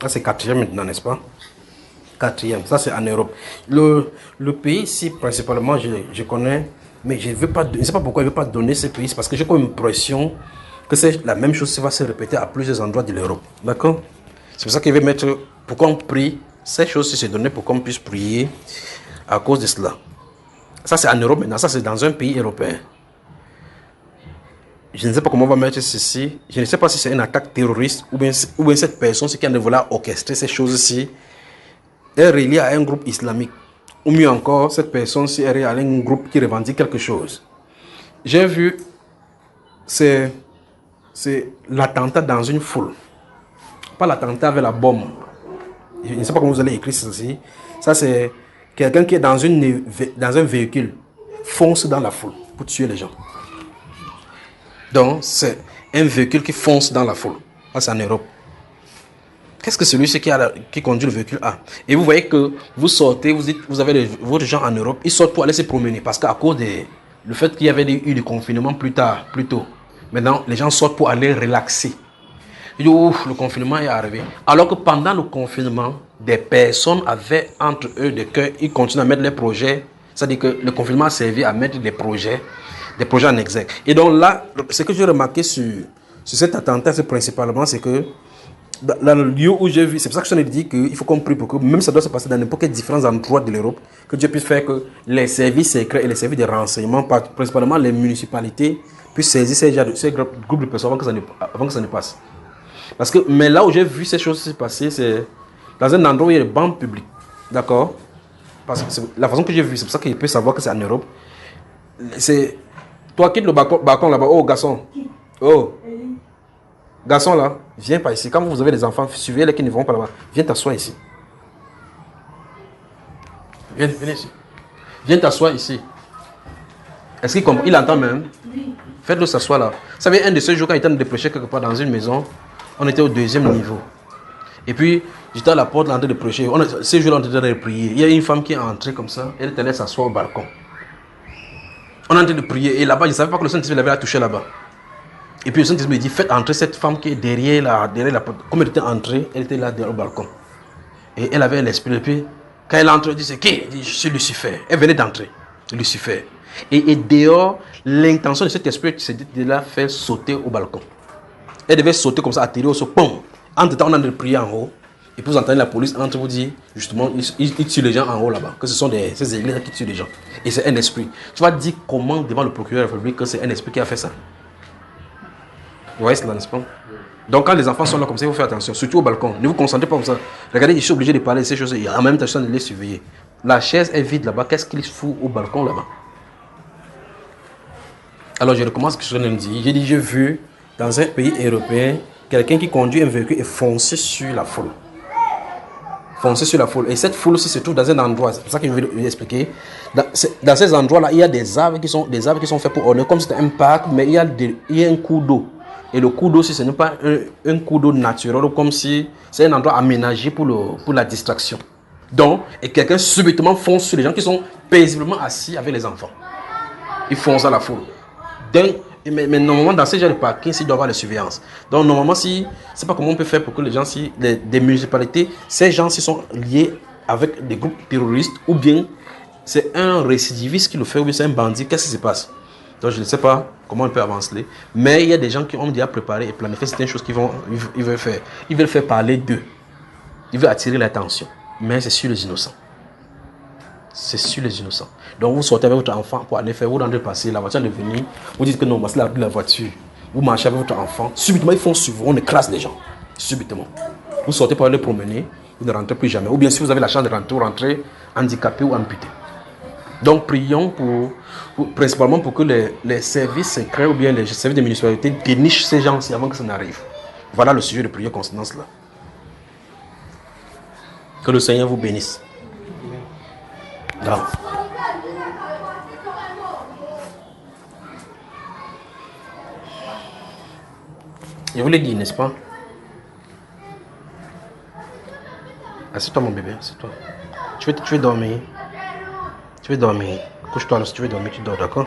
Ça, c'est quatrième maintenant, n'est-ce pas? Quatrième, ça c'est en Europe. Le pays ici, principalement, je connais, mais je ne sais pas pourquoi je ne veux pas donner ce pays, parce que j'ai comme l'impression que c'est la même chose qui va se répéter à plusieurs endroits de l'Europe. D'accord? C'est pour ça que je vais mettre, pour qu'on prie, ces choses-ci se donner pour qu'on puisse prier à cause de cela. Ça c'est en Europe maintenant, ça c'est dans un pays européen. Je ne sais pas comment on va mettre ceci. Je ne sais pas si c'est une attaque terroriste ou bien cette personne qui a voulu orchestrer ces choses-ci est reliée à un groupe islamique. Ou mieux encore, cette personne-ci est reliée à un groupe qui revendique quelque chose. J'ai vu, c'est l'attentat dans une foule. Pas l'attentat avec la bombe. Je ne sais pas comment vous allez écrire ceci. Ça, c'est quelqu'un qui est dans un véhicule, fonce dans la foule pour tuer les gens. Donc, c'est un véhicule qui fonce dans la foule. Ça, c'est en Europe. Qu'est-ce que celui-ci qui conduit le véhicule a? Et vous voyez que vous sortez, vous avez votre gens en Europe, ils sortent pour aller se promener. Parce qu'à cause du fait qu'il y avait eu du confinement plus tôt, maintenant, les gens sortent pour aller relaxer. Ils disent, ouf, le confinement est arrivé. Alors que pendant le confinement, des personnes avaient entre eux des cœurs, ils continuent à mettre les projets. C'est-à-dire que le confinement a servi à mettre des projets en exergue. Et donc là, ce que j'ai remarqué sur cet attentat, c'est principalement, c'est que dans le lieu où j'ai vu, c'est pour ça que je te dis qu'il faut qu'on prie pour que, même ça doit se passer dans n'importe quel différents endroits de l'Europe, que Dieu puisse faire que les services secrets et les services de renseignement, principalement les municipalités, puissent saisir ces groupes de personnes avant que ça ne passe. Parce que, mais là où j'ai vu ces choses se passer, c'est dans un endroit où il y a des banques publiques. D'accord? Parce que la façon que j'ai vu, c'est pour ça qu'il peut savoir que c'est en Europe. C'est. Toi, quitte le balcon là-bas. Oh, garçon. Oh. Garçon là, viens pas ici. Quand vous avez des enfants, suivez-les qui ne vont pas là-bas. Viens t'asseoir ici. Viens ici. Viens t'asseoir ici. Est-ce qu'il comprend? Il entend même? Oui. Faites-le s'asseoir là. Vous savez, un de ces jours, quand il était en dépêché quelque part dans une maison, on était au 2e niveau. Et puis, j'étais à la porte en train de prêcher. Ces jours-là, on était en train de prier. Il y a une femme qui est entrée comme ça. Elle était allée s'asseoir au balcon. On est en train de prier. Et là-bas, je ne savais pas que le Saint-Esprit l'avait touché là-bas. Et puis le Saint-Esprit me dit, faites entrer cette femme qui est derrière la porte. Comme elle était entrée, elle était là derrière le balcon. Et elle avait l'esprit. Et puis, quand elle entre, elle dit, c'est qui? Elle dit, je suis Lucifer. Elle venait d'entrer. Lucifer. Et dehors, l'intention de cet esprit, c'était de la faire sauter au balcon. Elle devait sauter comme ça, atterrir au sol. Entre-temps, on a de prier en haut. Et puis vous entendez la police entre vous dire, justement, ils tuent les gens en haut là-bas. Que ce sont ces églises qui tuent les gens. Et c'est un esprit. Tu vas dire comment devant le procureur de la République que c'est un esprit qui a fait ça. Vous voyez cela, n'est-ce pas? Donc quand les enfants sont là comme ça, il faut faire attention. Surtout au balcon. Ne vous concentrez pas comme ça. Regardez, je suis obligé de parler de ces choses. Et en même temps, je suis en train de les surveiller. La chaise est vide là-bas. Qu'est-ce qu'il fout au balcon là-bas? Alors je recommence ce que je viens de me dire. J'ai dit, j'ai vu dans un pays européen quelqu'un qui conduit un véhicule et foncer sur la foule. Foncer sur la foule. Et cette foule aussi se trouve dans un endroit. C'est pour ça que je vais vous expliquer. Dans ces endroits-là, il y a des arbres qui sont faits pour orner. Comme c'était un parc, mais il y a un cours d'eau. Et le cours d'eau, ce n'est pas un cours d'eau naturel, comme si c'est un endroit aménagé pour la distraction. Donc, et quelqu'un subitement fonce sur les gens qui sont paisiblement assis avec les enfants. Ils foncent à la foule. Mais normalement, dans ces genres de parking, il doit y avoir la surveillance. Donc, normalement, si, c'est pas comment on peut faire pour que les gens, des municipalités, ces gens sont liés avec des groupes terroristes, ou bien c'est un récidiviste qui le fait, ou bien c'est un bandit, qu'est-ce qui se passe? Donc, je ne sais pas comment on peut avancer. Mais il y a des gens qui ont déjà préparé et planifié certaines choses qu'ils veulent faire. Ils veulent faire parler d'eux. Ils veulent attirer l'attention. Mais c'est sur les innocents. C'est sur les innocents. Donc, vous sortez avec votre enfant pour aller faire, vous rentrez passer, la voiture est venue, vous dites que non, c'est la voiture. Vous marchez avec votre enfant. Subitement, ils font sur vous. On écrase les gens. Subitement. Vous sortez pour aller promener, vous ne rentrez plus jamais. Ou bien si vous avez la chance de rentrer, vous rentrez handicapé ou amputé. Donc, prions principalement pour que les services secrets ou bien les services de municipalité dénichent ces gens-ci avant que ça n'arrive. Voilà le sujet de prière concernant cela. Que le Seigneur vous bénisse. Non. Je vous l'ai dit, n'est-ce pas? Assieds-toi, mon bébé, assieds-toi. Tu veux dormir. Tu veux dormir. Couche-toi, si tu veux dormir, tu dors, d'accord?